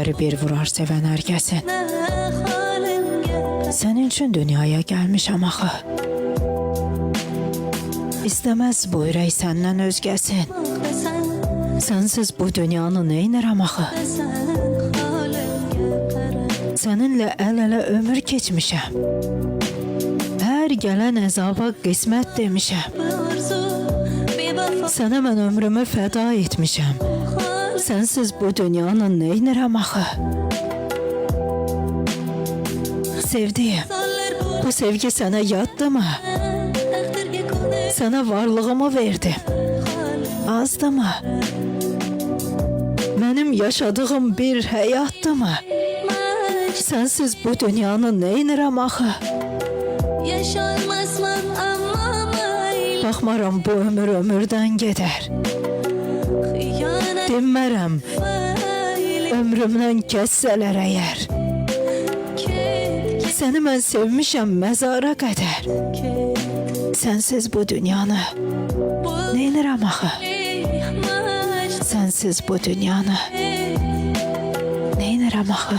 gözləri bir vurar sevən hər kəsin. Sənin üçün dünyaya gəlmişəm axı. İstəməz bu ürək səndən özgəsin. Sənsiz bu dünyanı neynirəm axı? Səninlə əl-ələ ömür keçmişəm. Hər gələn əzaba qismət demişəm. Sənə mən ömrümü fəda etmişəm. Sənsiz bu dünyanı neynirəm axı? Sevdiyim, bu sevgi sənə yaddımı? Sənə varlığımı verdim. Azdımı? Mənim yaşadığım bir həyatdımı? Sənsiz bu dünyanı neynirəm axı? Baxmaram bu ömür ömürdən gedər. Dinmərəm, ömrümdən kəssələr əgər. Səni mən sevmişəm məzara qədər. Sənsiz bu dünyanı neynirəm axı? Sənsiz bu dünyanı neynirəm axı?